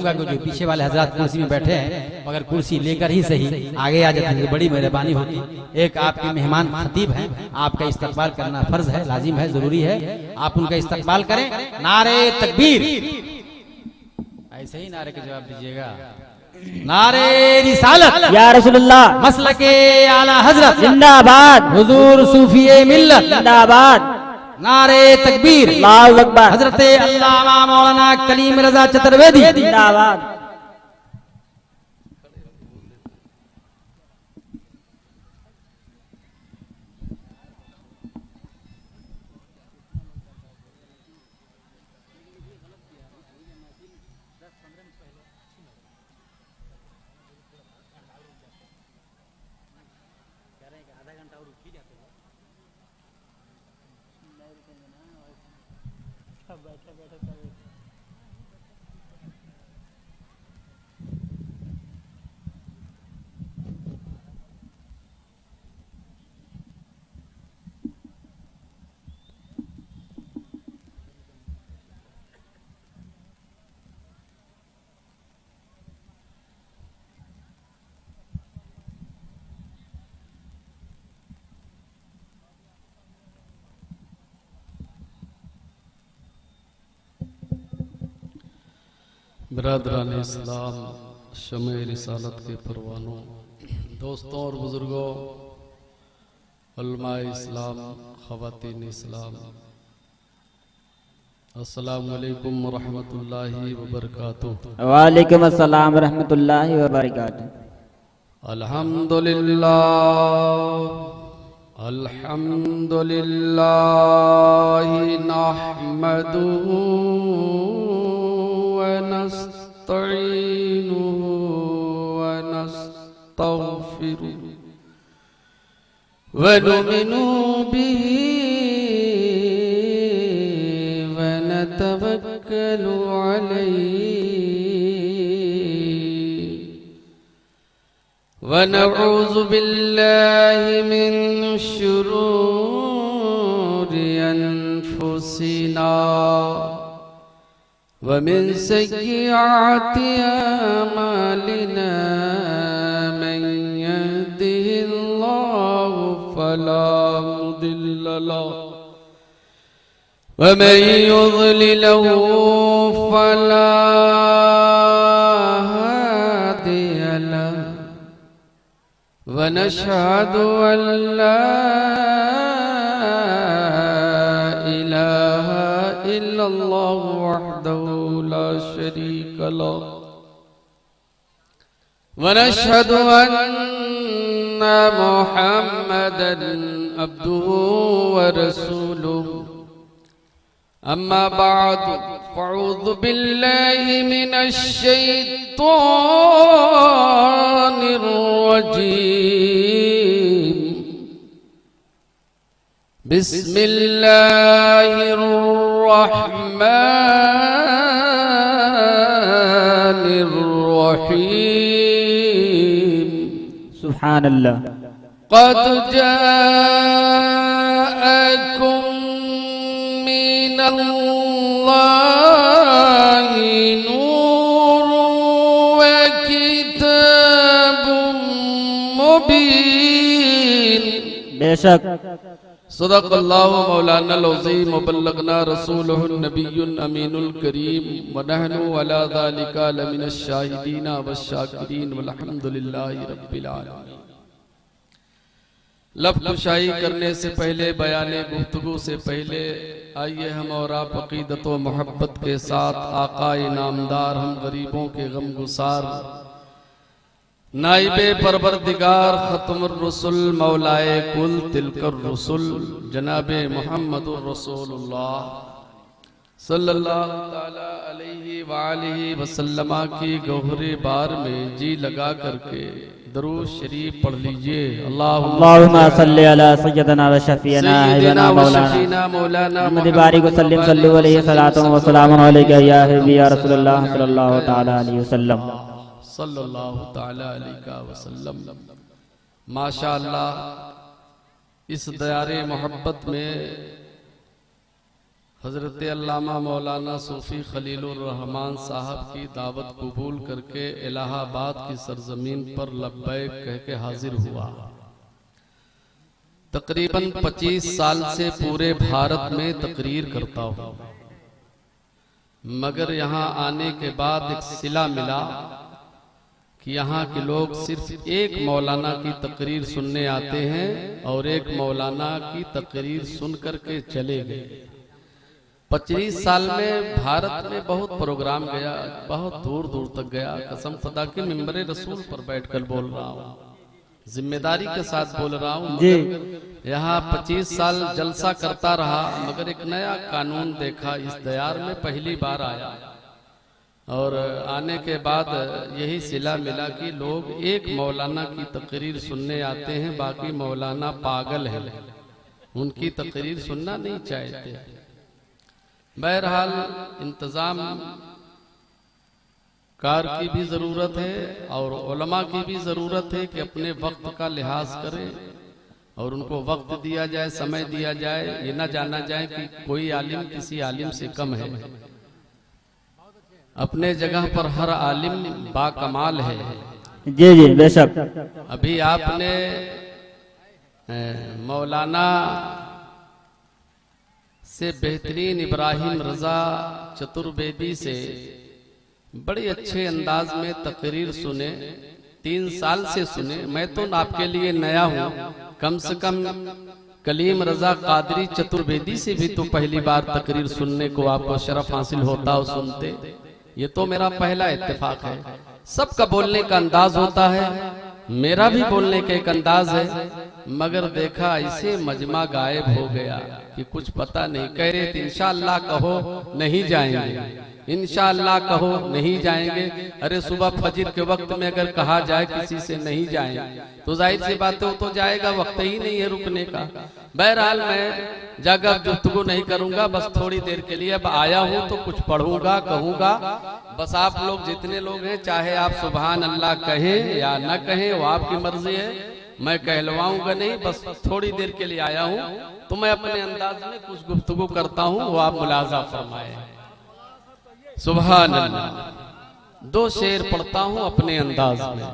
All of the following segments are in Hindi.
चाहूंगा कि जो पीछे वाले हजरात कुर्सी में बैठे हैं अगर कुर्सी लेकर ही सही आगे आ जाते तो बड़ी मेहरबानी होती। एक आपके मेहमान खतीब हैं, आपका इस्तकबाल करना फर्ज है, लाजिम है, जरूरी है, आप उनका इस्तकबाल करें। नारे तकबीर, ऐसे ही नारे के जवाब दीजिएगा। नारे रिसालत या रसूलुल्लाह, मसलके आला हजरत जिंदाबाद, हुजूर सूफिए मिल्लत जिंदाबाद, नारे तकबीर अल्लाहु अकबर, हजरत अल्लामा मौलाना कलीम रजा चतुर्वेदी जिंदाबाद। बिरादरान इस्लाम, शमे रिसालत के परवानों, दोस्तों और बुजुर्गों, उलमाए इस्लाम, ख़वातीन इस्लाम, अस्सलामु अलैकुम व रहमतुल्लाहि व बरकातुहू। वालेकुम अस्सलाम व रहमतुल्लाहि व बरकातुहू। अल्हम्दुलिल्लाह अल्हम्दुलिल्लाहि नहमदुहु व नस्तईनुहु व नस्तगफिरुहु व नुमिनु बिही व नतवक्कलु अलैहि व नऊज़ु बिल्लाहि मिन शुरूरि अनफुसिना व मिन सय्यिआति अमालिना मन यहदिहिल्लाहु फला मुदिल्ल लहु व मन युद्लिलहु फला हादिय लहु व नशहदु अन ला इलाहा इल्लल्लाहु वहदहु ला शरीका लहु व नशहदु अन्ना मुहम्मदन अब्दुहु व रसूलुहु। अम्मा बाद फ़अऊज़ु बिल्लाहि मिनश शैतानिर रजीम। बिस्मिल्लाहिर रहमानिर रहीम। सुब्हानल्लाह। क़द जाअकुम मिनल्लाहि नूरुन व किताबुम मुबीन। बेशक सदक़ल्लाहु मौलानल अज़ीम व बल्लगना रसूलुहुन नबियुल अमीनुल करीम व नहनु अला ज़ालिका लमिनश शाहिदीन वश्शाकिरीन वल्हम्दुलिल्लाहि रब्बिल आलमीन। लफ्ज़ कुशाई करने से पहले, बयाने गुफ्तगू से पहले, आइए हम और आप अक़ीदत व मोहब्बत के साथ आक़ाए नामदार, हम गरीबों के गम गुसार, नाइबे परवरदिगार, खत्मुर रसूल, मौलाए कुल तिलकर रसूल, जनाबे मुहम्मदुर रसूलुल्लाह सल्लल्लाहु ताला अलैहि व आलिहि वसल्लम की गौहरे बार में जी लगा करके दरूद शरीफ पढ़ लीजिए। अल्लाहुम्मा सल्ली अला सय्यदना व शफीना हबीबना मौलाना मुहम्मद बारिक वसल्लिम सल्लु अलैहि सलातु व सलामुन अलैका या हबीबी या रसूलुल्लाह सल्लल्लाहु ताला अलैहि वसल्लम। सल्लल्लाहु ताला अलैहि वसल्लम। माशाअल्लाह, इस दयारे मोहब्बत में हजरत अल्लामा मौलाना सूफी खलीलुर रहमान साहब की दावत कबूल करके इलाहाबाद की सरजमीन पर लब्बैक कह के हाजिर हुआ। तकरीबन 25 साल से पूरे भारत में तकरीर करता हूँ, मगर यहाँ आने के बाद एक सिला मिला कि यहाँ के लोग सिर्फ एक मौलाना की तकरीर सुनने आते हैं और एक मौलाना की तकरीर सुन करके चले गए। 25 साल में भारत में बहुत प्रोग्राम गया, बहुत दूर दूर तक गया। कसम खुदा के मिंबरे रसूल पर बैठकर बोल रहा हूँ, जिम्मेदारी के साथ बोल रहा हूँ। यहाँ 25 साल जलसा करता रहा, मगर एक नया कानून देखा। इस दयार में पहली बार आया और आने के बाद यही सिला मिला कि लोग एक मौलाना की तकरीर सुनने आते हैं, बाकी मौलाना पागल है, उनकी तकरीर सुनना नहीं चाहते। बहरहाल इंतजाम कार की भी जरूरत है और उलमा की भी जरूरत है कि अपने वक्त का लिहाज करें और उनको वक्त दिया जाए, समय दिया जाए। ये ना जाना जाए कि कोई आलिम किसी आलिम से कम है। अपने जगह पर हर आलिम बाकमाल है। जी जी बेशक। अभी आपने मौलाना से बेहतरीन इब्राहिम रजा चतुर्वेदी से बड़े अच्छे अंदाज में तकरीर सुने, 3 साल से सुने। मैं तो आपके लिए नया हूँ, कम से कम कलीम रजा कादरी चतुर्वेदी से भी तो पहली बार तकरीर सुनने को आपको शरफ हासिल होता और सुनते। ये तो मेरा पहला इत्तेफाक है। सबका बोलने का अंदाज होता है, मेरा भी बोलने का एक अंदाज है, मगर देखा ऐसे मजमा गायब हो गया कि कुछ पता नहीं। कह रहे थे इंशाअल्लाह कहो नहीं जाएंगे, इंशाअल्लाह कहो नहीं जाएंगे। अरे सुबह फजर के वक्त में अगर कहा जाए किसी से नहीं जाएंगे तो जाहिर सी बात है वो तो जाएगा, वक्त ही नहीं है रुकने का। बहरहाल मैं जगह गुफ्तगू नहीं करूंगा, बस थोड़ी देर के लिए अब आया हूँ तो कुछ पढ़ूंगा, कहूंगा। बस आप लोग जितने लोग हैं, चाहे आप सुभान अल्लाह कहें या न कहें, वो आपकी मर्जी है, मैं कहलवाऊंगा नहीं। बस थोड़ी देर के लिए आया हूँ तो मैं अपने अंदाज में कुछ गुफ्तगू करता हूँ, वो आप मुलाजा फरमाए। सुभान अल्लाह। 2 शेर पढ़ता हूँ अपने अंदाज में।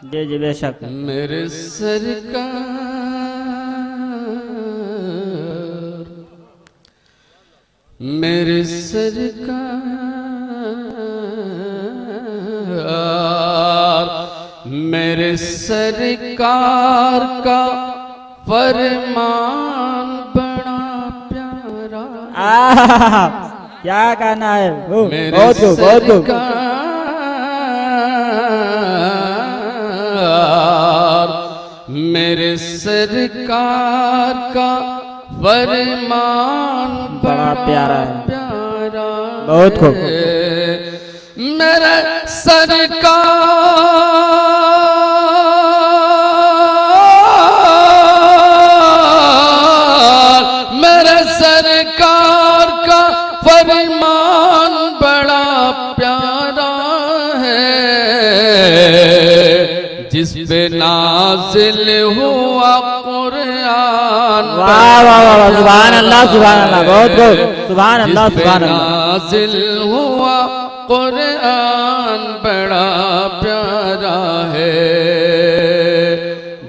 जी जी बेशक। मेरे सरकार, मेरे सरकार, मेरे सरकार का फरमान बड़ा प्यारा। क्या कहना है? मेरे बहुत सरकार, मेरे सरकार का फरमान बड़ा प्यारा है, प्यारा बहुत खूब। मेरे सरकार, मेरे सरकार का फरमान बड़ा प्यारा है, जिस पे नाज़िल हुआ कुरान। वाह वाह वाह, सुभान अल्लाह सुभान अल्लाह, बहुत खूब, सुभान अल्लाह सुभान अल्लाह। नाज़िल हुआ कुरान बड़ा प्यारा है,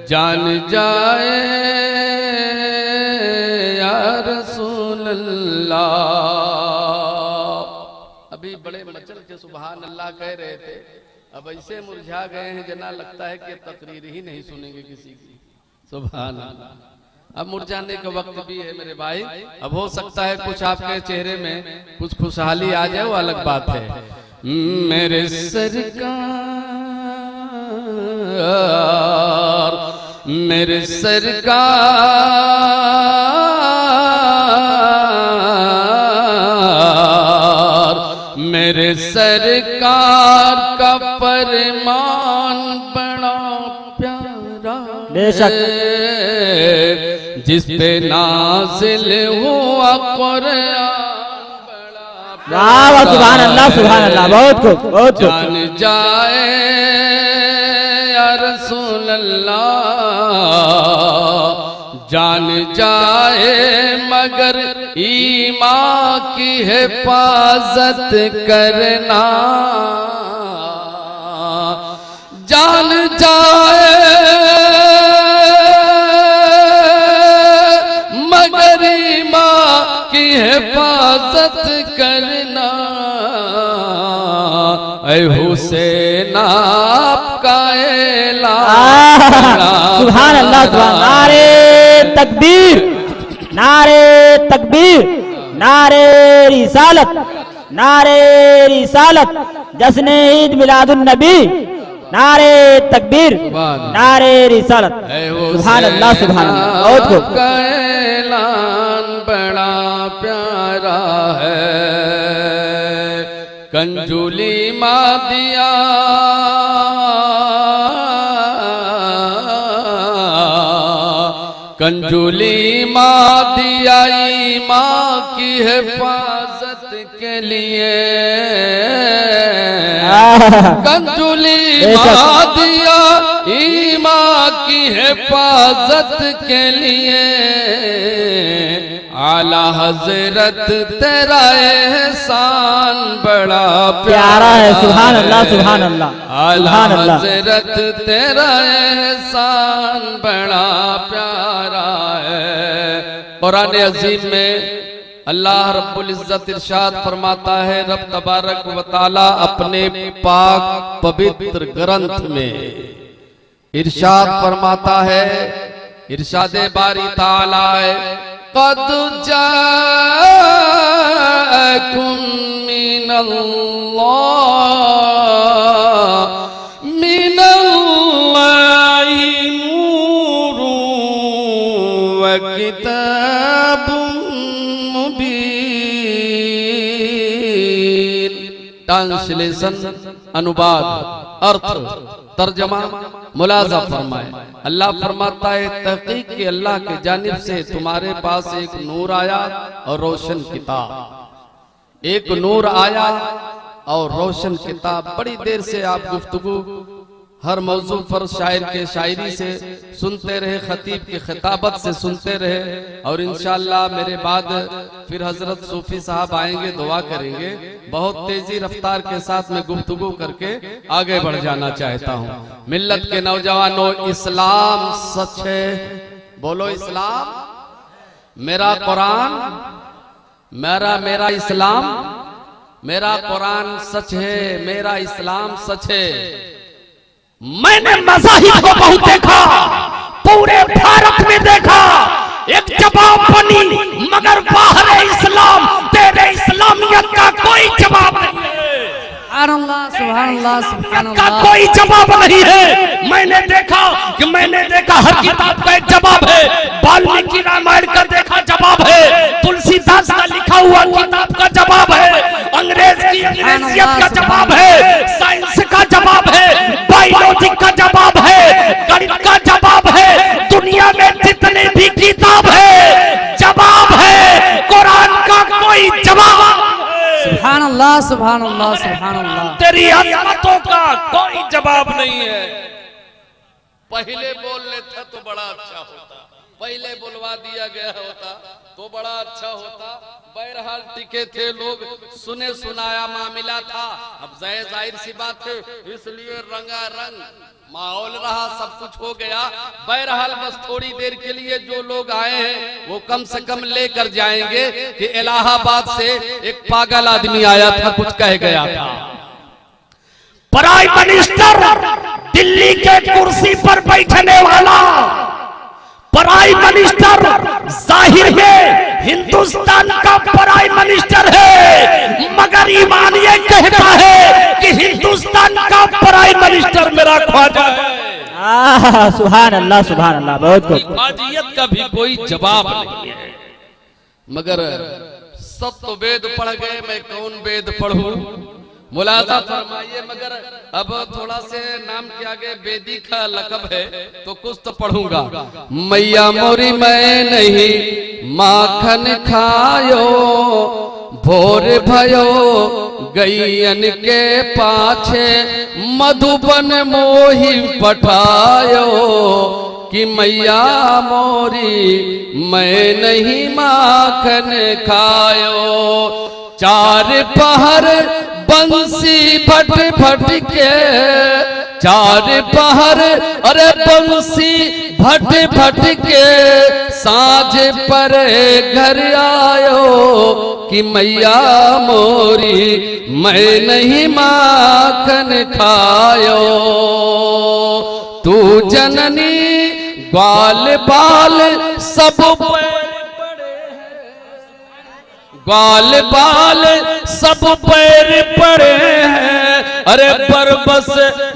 जान जाए या रसूल अल्लाह। अभी बड़े मचल के सुभान अल्लाह कह रहे थे, अब ऐसे मुरझा गए हैं जना लगता है कि तकरीर ही नहीं सुनेंगे किसी की। सुभान अल्लाह। अब मुरझाने का वक्त भी है मेरे भाई। अब हो सकता है कुछ आपके चेहरे में कुछ खुशहाली आ जाए, वो अलग बात है। मेरे सरकार, मेरे सरकार, मेरे सरकार का फरमान बड़ा प्यारा बेशक, जिस पे नाज़िल हुआ कुरान। वाह वाह, सुभान अल्लाह सुभान अल्लाह, बहुत खूब बहुत खूब। जान जाए या रसूल अल्लाह, जान जाए मगर ईमान की हिफाजत करना, जान जाए मगर ईमान की हिफाजत करना। ऐ हुसैन आपका ऐलान, सुभान अल्लाह, सुभान। नारे तकबीर, नारे तकबीर, नारे रिसालत, नारे रिसालत, जश्न ईद मिलादुन नबी, नारे तकबीर, नारे रिसालत। सुभान अल्लाह, सुभान अल्लाह। बहुत खूब। ऐलान बड़ा प्यारा है, कंजुली माँ दिया कंजुली माँ दिया ईमान की हिफाजत के लिए, कंजुली माँ दिया ईमान की हिफाजत के लिए। आला हजरत तेरा एहसान बड़ा प्यारा है। सुभान अल्लाह, सुभान अल्लाह। आला हजरत तेरा एहसान बड़ा प्यारा है। कुरान अजीम में अल्लाह रब्बुल इज्जत इरशाद फरमाता है, रब तबारक व तआला अपने पाक पवित्र ग्रंथ में इरशाद फरमाता है, इरशादे बारी ताला है, क़द जाअकुम मिनल्लाहि नूरुन व किताबुम मुबीन। ट्रांसलेशन, अनुवाद, अर्थ, तर्जमा, मुलाजा फरमाए। अल्लाह फरमाता है, तहकीक के अल्लाह के जानिब से तुम्हारे पास एक नूर आया और रोशन किताब। एक नूर आया और रोशन किताब। बड़ी देर से आप गुफ्तगू हर मौजू पर शायर के शायरी से सुनते रहे, खतीब की खिताबत से सुनते रहे, और इंशाअल्लाह मेरे बाद फिर हजरत सूफी साहब आएंगे, दुआ करेंगे। बहुत तेजी रफ्तार के साथ में गुफ्तगू करके आगे बढ़ जाना चाहता हूँ। मिल्लत के नौजवानों, इस्लाम सच है, बोलो इस्लाम। मेरा कुरान, मेरा इस्लाम, मेरा कुरान सच है, मेरा इस्लाम सच है। मैंने मज़ाहिब को बहुत देखा, पूरे भारत में देखा, एक जवाब बनी, मगर बाहर इस्लाम तेरे इस्लामियत का कोई जवाब नहीं है। का कोई जवाब नहीं है। मैंने देखा हर किताब का एक जवाब है। वाल्मीकि रामायण का देखा जवाब है, तुलसीदास का लिखा हुआ किताब का जवाब है, अंग्रेज की अंग्रेजियत का जवाब है, साइंस का जवाब है, बायोलॉजी का जवाब है, गणित का जवाब है, दुनिया में जितने भी किताब है जवाब है, कुरान का कोई जवाब। सुभान अल्लाह, सुभान अल्लाह, सुभान अल्लाह। तेरी अज़मतों का कोई जवाब नहीं है। पहले बोल लेता तो बड़ा अच्छा होता, पहले बुलवा दिया गया होता तो बड़ा अच्छा होता। बहरहाल टिके थे लोग, सुने सुनाया मामला था। अब जाहिर सी बात है, इसलिए रंगारंग माहौल रहा, सब कुछ हो गया। बहरहाल बस थोड़ी देर के लिए जो लोग आए हैं वो कम से कम लेकर जाएंगे कि इलाहाबाद से एक पागल आदमी आया था, कुछ कह गया था। प्राइम मिनिस्टर दिल्ली के कुर्सी पर बैठने वाला प्राइम मिनिस्टर जाहिर में हिंदुस्तान का प्राइम मिनिस्टर है, मगर ईमान ये कहता है कि हिंदुस्तान का प्राइम मिनिस्टर मेरा ख्वाजा है। सुभान अल्लाह, सुभान अल्लाह। बहुत खूब। ख्वाजियत का भी कोई जवाब नहीं है। मगर सब तो वेद पढ़ गए, मैं कौन वेद पढ़ूं? मुलाजा फरमाइए। मगर अब थोड़ा से नाम के आगे बेदी का लकब है तो कुछ तो पढ़ूंगा। मैया मोरी मैं नहीं माखन खायो, भोर भयो गैयन के पाछे, मधुबन मोही पठायो, कि मैया मोरी मैं नहीं माखन खायो। चार पहर बंसी फट फट के, चार पहर अरे बंसी फट फट के साँझ पर घर आयो कि मैया मोरी मैं नहीं माखन खायो। तू जननी ग्वाल बाल सब ग्वाल बाल सब पैर पड़े हैं, अरे बरबस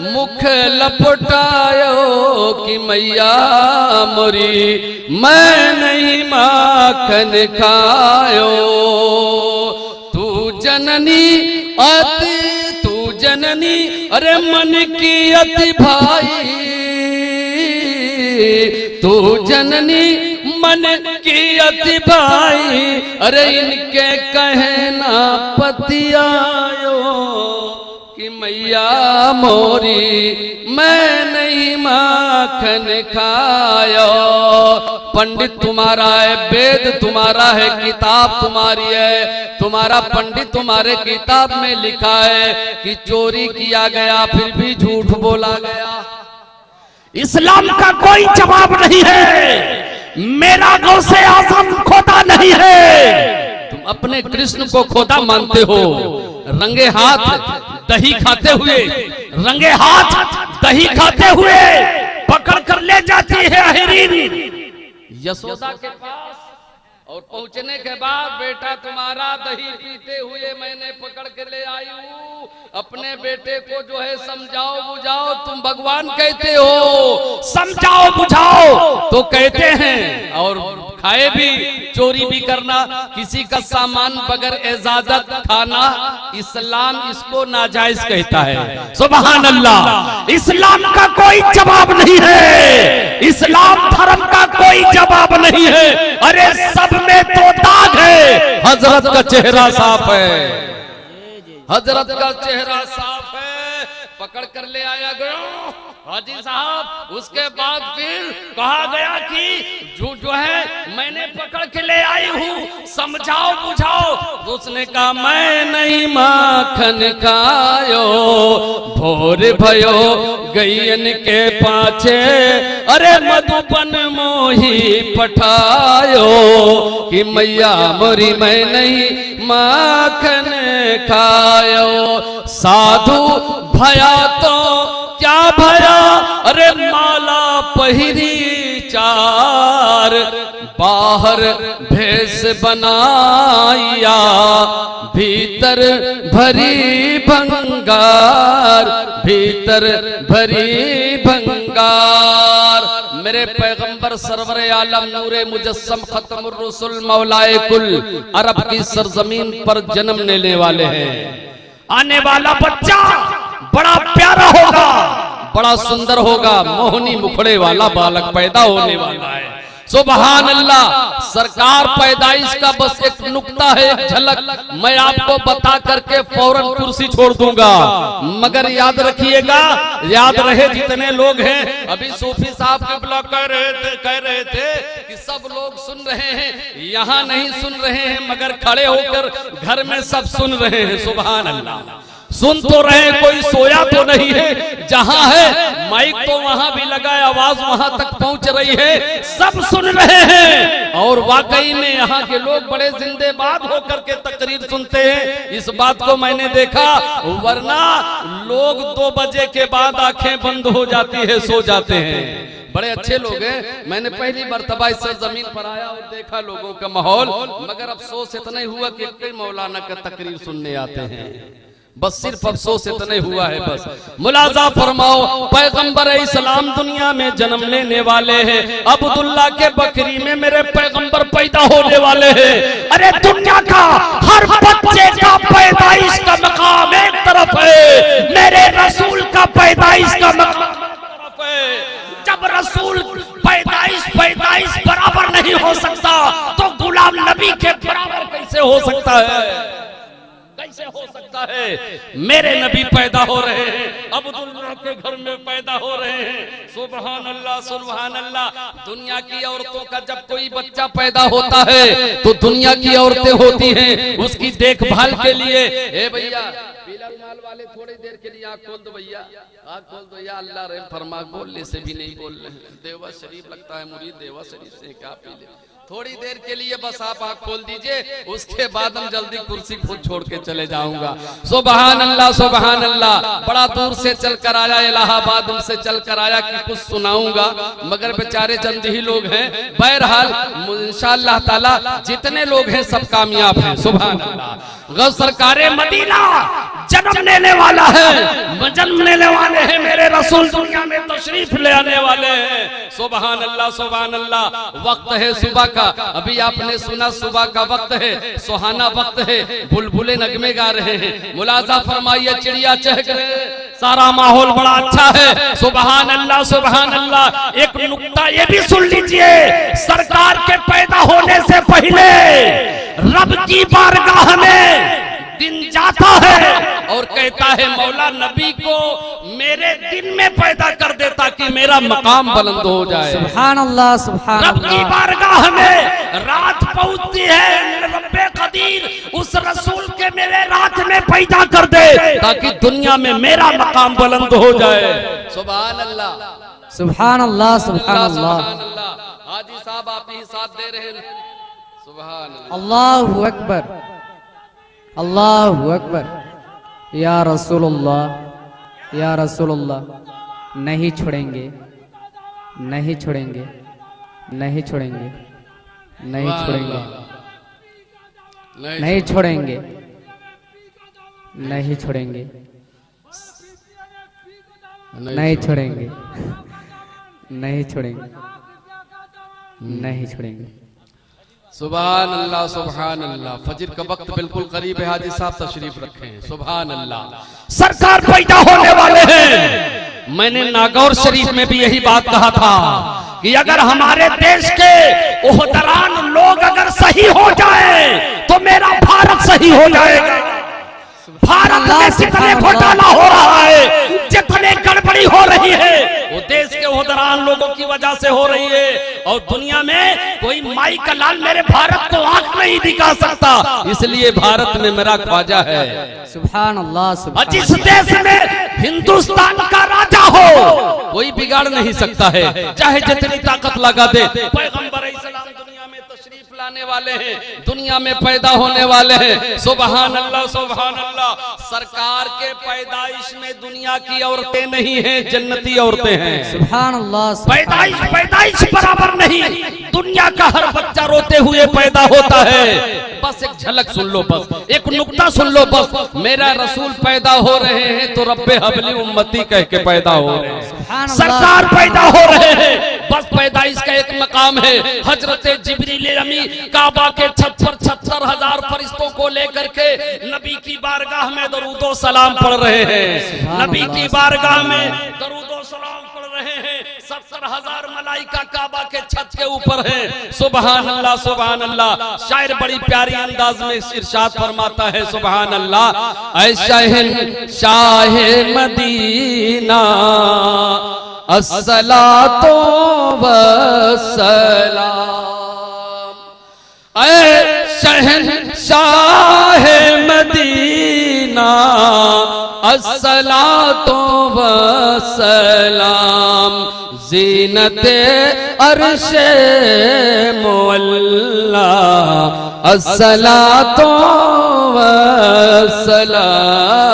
मुख लपटायो कि मैया मोरी मैं नहीं माखन खायो। तू जननी अति तू जननी अरे मन की अति भाई, तू जननी मन की अति भाई, अरे इनके कहना पतियायो कि मैया मोरी मैं नहीं माखन खायो। पंडित तुम्हारा है, वेद तुम्हारा है, किताब तुम्हारी है, तुम्हारा पंडित तुम्हारे किताब में लिखा है कि चोरी किया गया फिर भी झूठ बोला गया। इस्लाम का कोई जवाब नहीं है, मेरा गौसे आजम खोदा नहीं है। तुम अपने कृष्ण को खोदा मानते हो, रंगे हाथ दही खाते हुए, रंगे हाथ दही खाते हुए पकड़ कर ले जाती है अहिरीन यशोदा के पास, और पहुंचने के बाद बेटा तुम्हारा दही पीते हुए मैंने पकड़ के ले आई हूँ, अपने बेटे को जो है समझाओ बुझाओ। तुम भगवान कहते हो, समझाओ बुझाओ तो कहते हैं, और खाए भी, चोरी भी करना, किसी का सामान बगैर इजाजत खाना, इस्लाम इसको नाजायज कहता है। सुभान अल्लाह। इस्लाम का कोई जवाब नहीं है, इस्लाम धर्म का कोई जवाब नहीं है। अरे सब में तो दाग है, हजरत का चेहरा साफ है, हजरत का चेहरा साफ है, पकड़ कर ले आया गया हाजी साहब। उसके बाद फिर कहा गया कि जो है मैंने पकड़ के ले आई हूँ, समझाओ बुझाओ। तो उसने कहा मैं नहीं माखन खायो, भोर भयो गैयन के पाछे, अरे मधुबन मोही पठायो कि मैया मोरी मैं नहीं माखन खायो। साधु भया तो क्या भया, अरे माला पहिरी चार, बाहर भेष बनाया भीतर भरी भंगार, भीतर भरी भंगार। मेरे पैगंबर सरवर आलम नूरे मुजस्सम खत्मुर रसूल मौलाए कुल अरब की सरजमीन पर जन्म लेने वाले हैं। आने वाला बच्चा बड़ा प्यारा होगा, बड़ा सुंदर होगा, मोहनी मुखड़े वाला बालक पैदा होने वाला है। सुभान अल्लाह। सरकार पैदाइश का बस एक नुक्ता है, एक झलक मैं आपको बता करके फौरन कुर्सी छोड़ दूंगा, मगर याद रखिएगा, याद रहे जितने लोग हैं। अभी सूफी साहब के ब्लॉग कह रहे थे कि सब लोग सुन रहे हैं, यहाँ नहीं सुन रहे हैं मगर खड़े होकर घर में सब सुन रहे हैं। सुभान अल्लाह। सुन तो रहे, कोई सोया तो नहीं है, जहां है माइक तो वहां भी लगा है, आवाज वहां तक पहुंच रही है, सब सुन रहे हैं। और वाकई में यहाँ के लोग बड़े जिंदेबाद होकर के तकरीर सुनते हैं, इस बात को मैंने देखा। वरना लोग 2 बजे के बाद आंखें बंद हो जाती है, सो जाते हैं। बड़े अच्छे लोग हैं, मैंने पहली मर्तबा इस जमीन पर आया और देखा लोगों का माहौल, मगर अफसोस इतना ही हुआ कि कई मौलाना का तकरीर सुनने आते हैं, बस सिर्फ अफसोस इतने हुआ है। बस मुलाजा फरमाओ, पैगंबर इस्लाम दुनिया में जन्म लेने वाले हैं, अब्दुल्ला के बकरी में मेरे पैगंबर पैदा होने वाले हैं। अरे दुनिया का हर बच्चे का पैदाइश का मकाम एक तरफ है, मेरे रसूल का पैदाइश का मकाम एक तरफ है। जब रसूल पैदाइश बराबर नहीं हो सकता तो गुलाम नबी के बराबर कैसे हो सकता है? कैसे हो सकता है? मेरे नबी पैदा हो रहे हैं, अब्दुल्लाह के घर में पैदा हो रहे हैं। सुभान अल्लाह सुभान अल्लाह। दुनिया की औरतों का जब कोई बच्चा पैदा होता है तो दुनिया की औरतें होती हैं उसकी देखभाल के लिए। ए भैया पीला रुमाल वाले थोड़ी देर के लिए आँख खोल दो भैया, आँख खोल दो। या अल्लाह रहम फरमा, बोलने से भी नहीं बोल रहे हैं। देवा शरीफ लगता है मुरीद, देवा शरीफ से क्या पी ले। थोड़ी देर के लिए बस आप आँख खोल दीजिए, उसके बाद हम जल्दी कुर्सी खुद छोड़ के चले जाऊंगा। सुभान अल्लाह सुभान अल्लाह। बड़ा दूर से चल कर आया, इलाहाबाद उनसे चल कर आया कि कुछ सुनाऊंगा, मगर बेचारे चंद ही लोग हैं। बहरहाल इंशाअल्लाह ताला जितने लोग हैं सब कामयाब हैं। सुभान अल्लाह। गौ सरकारे मदीना जन्म लेने वाला है, जन्म लेने वाले हैं मेरे रसूल, दुनिया में तशरीफ ले आने वाले हैं। सुभान अल्लाह सुभान अल्लाह। वक्त है सुबह का, अभी आपने सुना सुबह का वक्त है, सुहाना वक्त है, बुलबुले नगमे गा रहे हैं। मुलाजा फरमाइए, चिड़िया चहक रहे हैं, सारा माहौल बड़ा अच्छा है। सुभान अल्लाह सुभान अल्लाह। एक नुक्ता ये भी सुन लीजिए, सरकार के पैदा होने से पहले रब की बारगाह में दिन जाता है और कहता है मौला नबी को मेरे दिन में पैदा कर दे ताकि मेरा मकाम बुलंद हो जाए। सुभान अल्लाह सुभान रब की बारगाह में रात पहुंचती है, रब्बे कदीर उस रसूल के मेरे रात में पैदा कर दे ताकि दुनिया में मेरा मकाम बुलंद हो जाए। सुभान अल्लाह सुभान अल्लाह सुभान अल्लाह। हाजी साहब आप ही साथ दे रहे हैं। सुभान अल्लाहु अकबर अल्लाहु अकबर। या रसूलुल्लाह या रसूलुल्लाह। नहीं छोड़ेंगे नहीं छोड़ेंगे नहीं छोड़ेंगे नहीं छोड़ेंगे नहीं छोड़ेंगे नहीं छोड़ेंगे नहीं छोड़ेंगे नहीं छोड़ेंगे नहीं छोड़ेंगे। सुभान अल्लाह सुभान अल्लाह। फजर का वक्त बिल्कुल करीब है, हाजी साहब तशरीफ रखें। सुभान अल्लाह। सरकार पैदा होने वाले हैं। मैंने नागौर शरीफ में भी यही बात कहा था कि अगर हमारे देश के ओहदरान लोग अगर सही हो जाए तो मेरा भारत सही हो जाएगा। भारत में जितने घोटाला हो रहा है, जितने गड़बड़ी हो रही है, वो देश के ओहदरान लोगों की वजह से हो रही है। और दुनिया में कोई माई का लाल मेरे भारत को आंख नहीं दिखा सकता, इसलिए भारत में मेरा ख्वाजा है। सुभान अल्लाह सुभान। जिस देश में हिंदुस्तान का राजा हो कोई बिगाड़ नहीं सकता है, चाहे जितनी ताकत लगा दे। पैगंबर इस्लाम दुनिया में तशरीफ लाने वाले हैं, दुनिया में पैदा होने वाले हैं। सुभान अल्लाह सुभान अल्लाह। सरकार के पैदाइश में दुनिया की औरतें नहीं हैं, जन्नती औरतें हैं। सुभान अल्लाह। पैदाइश बराबर नहीं, दुनिया का हर बच्चा रोते हुए पैदा होता है। बस एक झलक सुन लो, बस एक नुक्ता सुन लो, बस मेरा रसूल पैदा हो रहे हैं तो रब्बे हबली उम्मती कह के पैदा हो रहे हैं। सरकार पैदा हो रहे हैं, बस पैदाइश का एक मकाम है। हजरत जिब्रील अमी काबा के छत पर 76,000 फरिश्तों को लेकर के नबी की बारगाह में दरूदो सलाम पढ़ रहे हैं। नबी की बारगाह में दरूदो सलाम पढ़ रहे हैं। 70,000 मलाइका काबा के छत के ऊपर है। सुभान अल्लाह सुभान अल्लाह। शायर बड़ी प्यारी अंदाज में इरशाद फरमाता है। सुभान अल्लाह। ऐ शहंशाह मदीना अस्सलातो वस्सलाम। ऐ शहंशाह मदीना अस्सलातो वस्सलाम। ज़ीनते अर्शे मुअल्ला अस्सलातो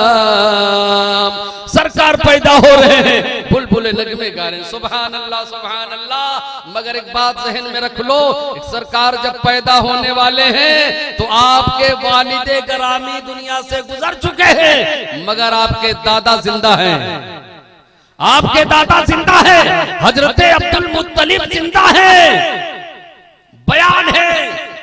वस्सलाम। सरकार पैदा हो रहे हैं, बुलबुले नगमे गा रहे हैं। सुभान अल्लाह सुभान अल्लाह। मगर एक बात जहन में रख लो, एक सरकार जब पैदा होने वाले हैं तो आपके वालिदे गरामी दुनिया से गुजर चुके हैं, मगर आपके दादा जिंदा हैं। आपके दादा जिंदा है, हजरत अब्दुल मुत्तलिब जिंदा है। बयान है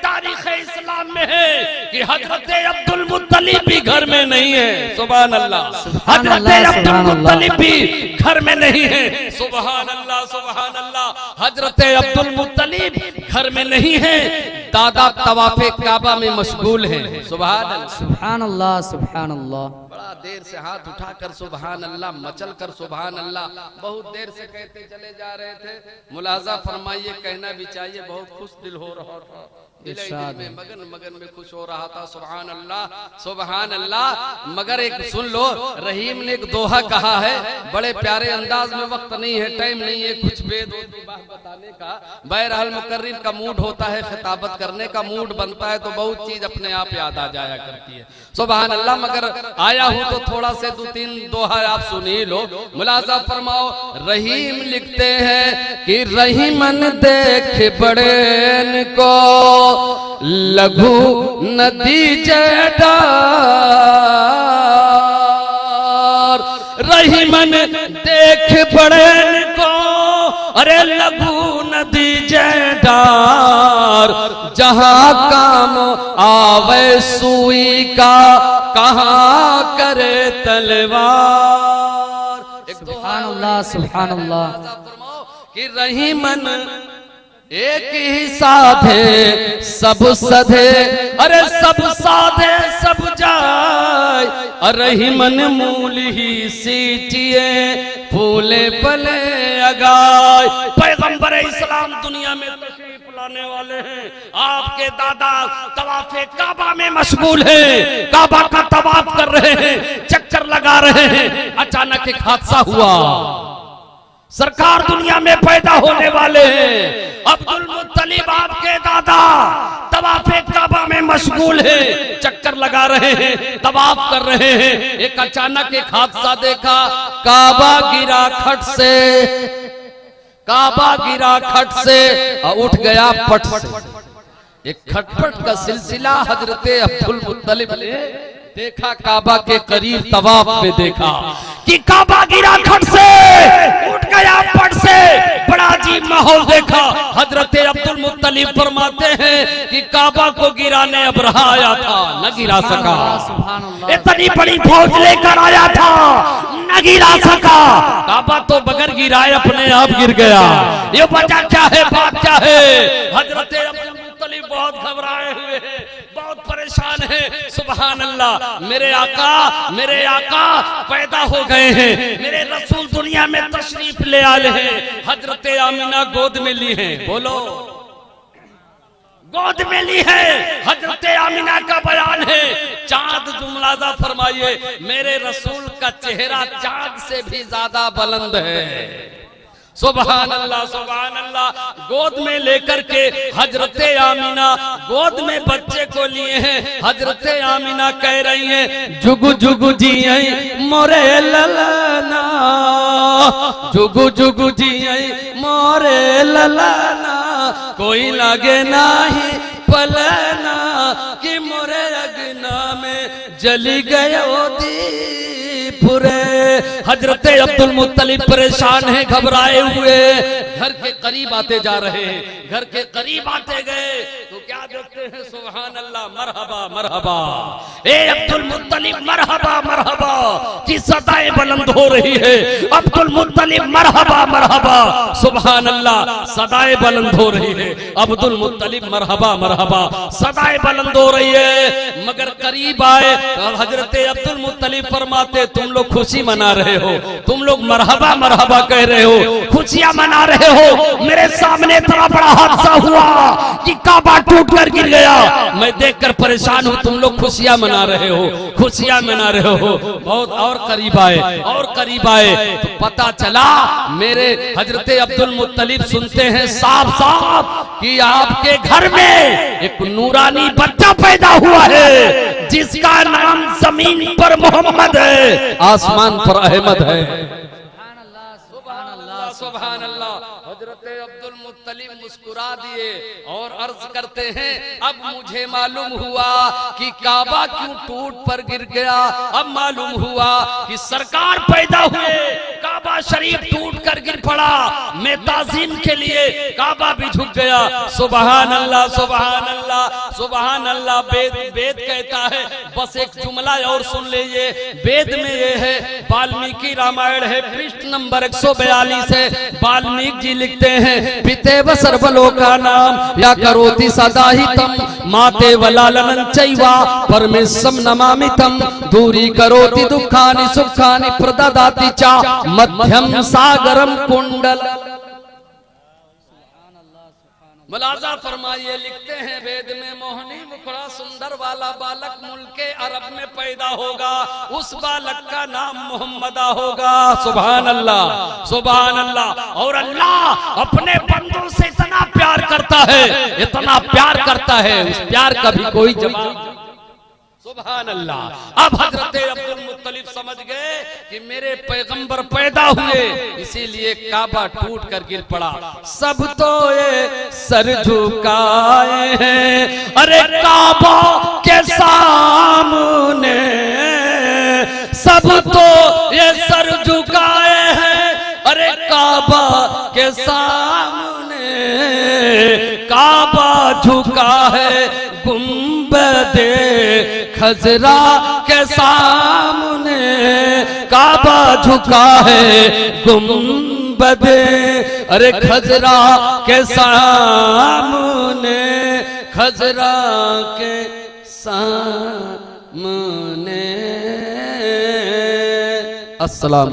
तारीख इस्लाम में है कि हजरत अब्दुल मुत्तलिब भी घर में नहीं है। सुभान अल्लाह। हजरत अब्दुल मुत्तलिब भी घर में नहीं है। सुभान अल्लाह सुभान अल्लाह। हजरत अब्दुल मुत्तलिब घर में नहीं है। दादा तवाफे काबा में मशगूल हैं। सुभान अल्लाह, सुभान अल्लाह, सुभान अल्लाह। बड़ा देर से हाथ उठाकर सुभान अल्लाह, मचल कर सुभान अल्लाह, बहुत देर से कहते चले जा रहे थे। मुलाजा फरमाइए, कहना भी चाहिए, बहुत खुश दिल हो रहा था, दिल में मगन मगन में खुश हो रहा था। सुभान अल्लाह, सुभान अल्लाह। मगर एक सुन लो, रहीम ने एक दोहा कहा है बड़े प्यारे अंदाज में, वक्त नहीं है, टाइम नहीं है कुछ वेद बात बताने का। बहरहाल मुकर्रिर का मूड होता है, खिताबत करने का मूड बनता है तो बहुत चीज अपने आप याद आ जाया करती है। सुभान अल्लाह। मगर आया हूं तो थोड़ा से 2-3 दोहा आप सुन ही लो, मुलाजा फरमाओ। रहीम लिखते हैं कि रहीमन देख बड़े को लघु नदी जडार, रहीमन देख बड़े को अरे लघु नदी जडार, जहां काम आवे सुई का कहां करे तलवार। सुभान अल्लाह, सुभान अल्लाह। कि रहीमन एक ही साधे सब सधे, अरे सब साधे सब जाए, रहीमन मूल ही सींचिए फूले फले अगाय। पैगंबर इस्लाम दुनिया में तशरीफ लाने वाले हैं, आपके दादा तवाफे काबा में मशगूल हैं, काबा का तवाफ कर रहे हैं, चक्कर लगा रहे हैं। अचानक एक हादसा हुआ, सरकार दुनिया में पैदा होने वाले हैं। अब्दुल मुत्तलिब आपके दादा तवाफे काबा में मशगूल है, चक्कर लगा रहे हैं, तवाफ कर रहे हैं। एक अचानक एक हादसा देखा, काबा गिरा खट से, काबा गिरा खट से और उठ गया पट से। एक खटपट का सिलसिला हजरते अब्दुल मुत्तलिब ने देखा, काबा के करीब तवाफ में देखा कि काबा गिरा खट से, उठ गया पट से। बड़ा अजीब माहौल देखा। हजरत अब्दुल मुत्तलिब फरमाते हैं कि काबा को गिराने अब रहा आया था, न गिरा सका। इतनी बड़ी फौज लेकर आया था, न गिरा सका। काबा तो बगैर गिराए अपने आप गिर गया। ये वजह क्या है, बात क्या है? हजरत अब्दुल मुत्तलिब बहुत घबराए हुए हैं, बहुत परेशान है। सुभान अल्लाह। मेरे आका पैदा हो गए हैं, मेरे रसूल दुनिया में तशरीफ ले आए हैं। हजरत आमिना गोद में ली है, बोलो गोद में ली है। हजरत आमिना का बयान है, चांद मुलाजा फरमाइए, मेरे रसूल का चेहरा चांद से भी ज्यादा बुलंद है। सुभान अल्लाह, सुभान अल्लाह। गोद में लेकर के हजरत आमिना गोद में बच्चे को लिए हैं। हजरत आमिना कह रही हैं, जुगु जुगु जी मोरे ललना, जुगु जुगु जी मोरे ललना, कोई लागे नाही पलना, कि मोरे अगना में जली गयो दीपुरे। हजरत अब्दुल मुत्तलिब परेशान है, घबराए हुए, घर के करीब आते जा रहे हैं। घर के करीब आते गए तो क्या देखते हैं? सुभान अल्लाह, मरहबा मरहबा, ए अब्दुल मुत्तलिब मरहबा मरहबा की सदाएं बुलंद हो रही है। अब्दुल मुत्तलिब मरहबा मरहबा, सुभान अल्लाह, सदाएं बुलंद हो रही है। अब्दुल मुत्तलिब मरहबा मरहबा, सदाएं बुलंद हो रही है। मगर करीब आए, हजरत अब्दुल मुत्तलिब फरमाते, तुम लोग खुशी मना रहे हो, तुम लोग मरहबा मरहबा कह रहे हो, खुशियां मना रहे हो। मेरे सामने इतना बड़ा हादसा हुआ कि काबा टूट कर गिर गया। मैं देखकर परेशान हूं, तुम लोग खुशियां मना रहे हो, खुशियां मना रहे हो। बहुत और करीब आए, और करीब आए तो पता चला, मेरे हजरत अब्दुल मुत्तलिब सुनते हैं साफ साफ कि आपके घर में एक नूरानी बच्चा पैदा हुआ है, जिसका नाम जमीन पर मोहम्मद है, आसमान पर अहमद है। सुभान अल्लाह। हजरत अब्दुल मुत्तलिब मुस्कुरा दिए और अर्ज करते हैं, अब मुझे मालूम हुआ कि काबा क्यों टूट पर गिर गया। अब मालूम हुआ कि सरकार पैदा हुए, काबा शरीफ टूट कर गिर पड़ा, मैं ताज़ीम के लिए काबा भी झुक गया। सुबहान अल्लाह सुबहान अल्लाह सुबहान अल्लाह। वेद कहता है, बस एक जुमला और सुन लीजिए। वेद में ये है, वाल्मीकि रामायण है, पृष्ठ नंबर 142 है। वाल्मीकि जी लिखते हैं, पितेव सर्वलोका नाम या करोति सदा ही तम माते वलालनं चैवा परमेशम नमामि तम दूरी करोति दुखानि सुखानि प्रददाति चा मध्यम सागरम कुंडल। मुलाजा फरमाइए, लिखते हैं वेद में, मोहनी मुखड़ा सुंदर वाला बालक मुल्के अरब में पैदा होगा, उस बालक का नाम मोहम्मदा होगा। सुभान अल्लाह सुभान अल्लाह। और अल्लाह अपने बंदों से इतना प्यार करता है, इतना प्यार करता है, उस प्यार का भी कोई जवाब। सुभान अल्लाह। अब हजरत अब्दुल मुत्तलिब समझ गए कि मेरे पैगंबर पैदा हुए, इसीलिए काबा टूट कर गिर पड़ा। सब तो ये सर झुकाए हैं, अरे काबा के सामने, सब तो ये सर झुकाए हैं, अरे काबा के सामने। काबा झुका है गुंबदे खजरा के सामने, काबा झुका है गुंबदे अरे खजरा के सामने, खजरा के सामने। अस्सलाम।